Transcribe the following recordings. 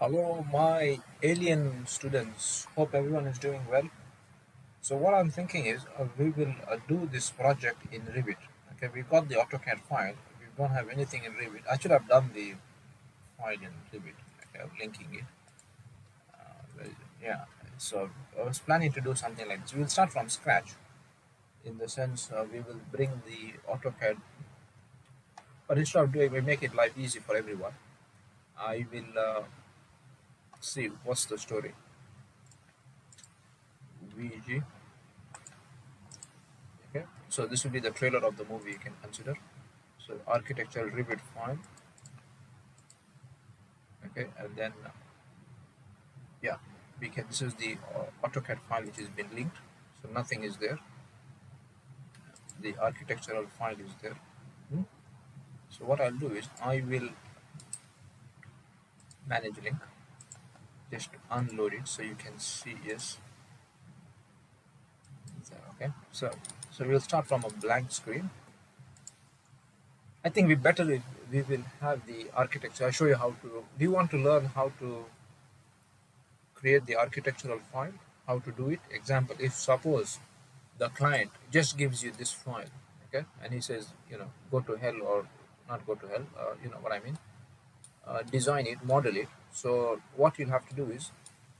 Hello, my alien students. Hope everyone is doing well. So what I'm thinking is we will do this project in Revit. Okay, we got the AutoCAD file. We don't have anything in Revit. I should have done the file in Revit. Okay, I'm linking it. Yeah. So I was planning to do something like this. We will start from scratch. In the sense, we will bring the AutoCAD, but instead of doing, we make it life easy for everyone. I will see what's the story. VG. Okay, so this will be the trailer of the movie you can consider. So architectural Revit file. Okay, and then yeah, we can. This is the AutoCAD file which has been linked. So nothing is there. The architectural file is there. Hmm. So what I'll do is I will manage link. Just unload it so you can see. Yes. Okay. So we'll start from a blank screen. I think we better if we will have the architecture. I'll show you how to. Do you want to learn how to create the architectural file? How to do it? Example: if suppose the client just gives you this file, okay, and he says, go to hell, or not go to hell, you know what I mean, design it, model it. So what you'll have to do is,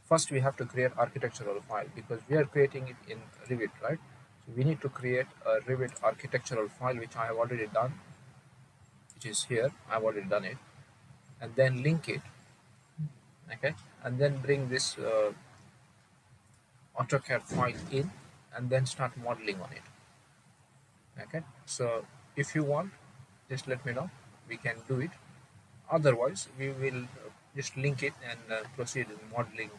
first we have to create architectural file, because we are creating it in Revit, right? So we need to create a Revit architectural file, which I have already done, which is here. I've already done it, and then link it, okay, and then bring this AutoCAD file in, and then start modeling on it. Okay, so if you want, just let me know, we can do it. Otherwise we will just link it and proceed in modeling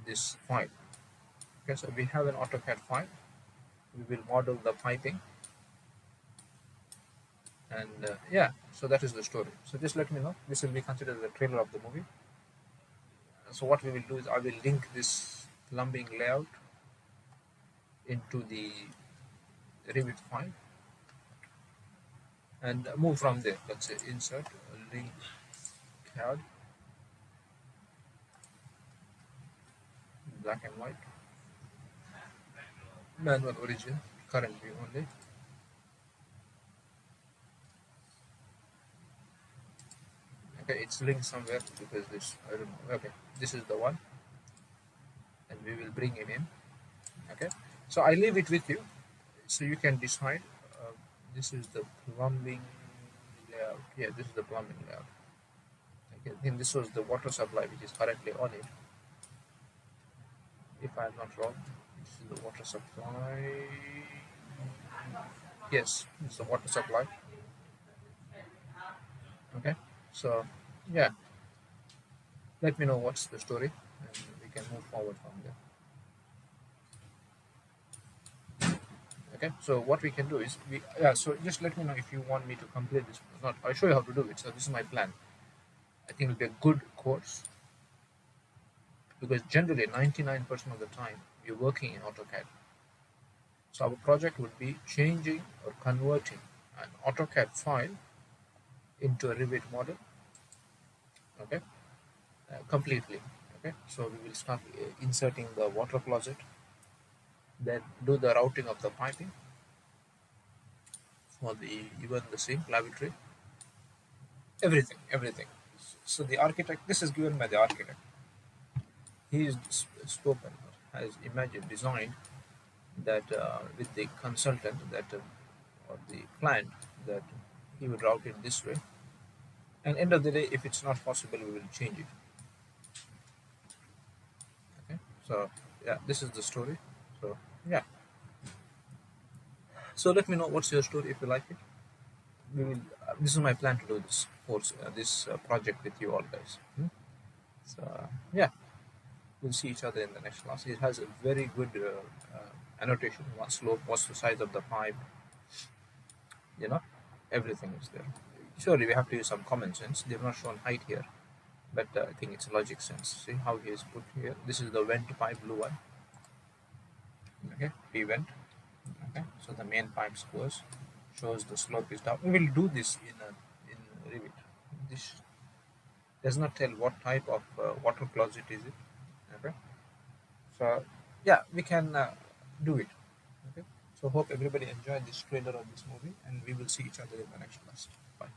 this file. Okay, so we have an AutoCAD file. We will model the piping, and yeah, so that is the story. So just let me know. This will be considered the trailer of the movie. So what we will do is I will link this plumbing layout into the Revit file and move from there. Let's say insert link CAD, black and white, manual origin, current view only. Okay, it's linked somewhere because this, I don't know. Okay, this is the one, and we will bring him in. Okay, so I leave it with you so you can decide. uh, this is the plumbing layout. Yeah, this is the plumbing layout. Okay, then this was the water supply which is currently on it, if I'm not wrong. This is the water supply. Yes, this is the water supply. Okay, so yeah, let me know what's the story, and we can move forward from there. Okay, so what we can do is, so just let me know if you want me to complete this or not. I'll show you how to do it. So this is my plan. I think it'll be a good course, because generally 99% of the time you're working in AutoCAD. So our project would be changing or converting an AutoCAD file into a Revit model. Okay, completely. Okay, so we will start inserting the water closet, then do the routing of the piping for the even the sink, lavatory, everything. So the architect, this is given by the architect. He is spoken, has imagined, designed that with the consultant, that or the client, that he would route it this way. And end of the day, if it's not possible, we will change it. Okay. So yeah, this is the story. So yeah. So let me know what's your story if you like it. We will. This is my plan to do this course, this project with you all guys. So yeah, we'll see each other in the next class. It has a very good annotation. What slope? What's the size of the pipe? You know, everything is there. Surely we have to use some common sense. They've not shown height here, but I think it's logic sense. See how he is put here. This is the vent pipe, blue one. Okay, P vent. Okay, so the main pipe goes, shows the slope is down. We will do this in Revit. This does not tell what type of water closet is it. Okay, so yeah, we can do it. Okay, so hope everybody enjoyed this trailer of this movie, and we will see each other in the next class. Bye.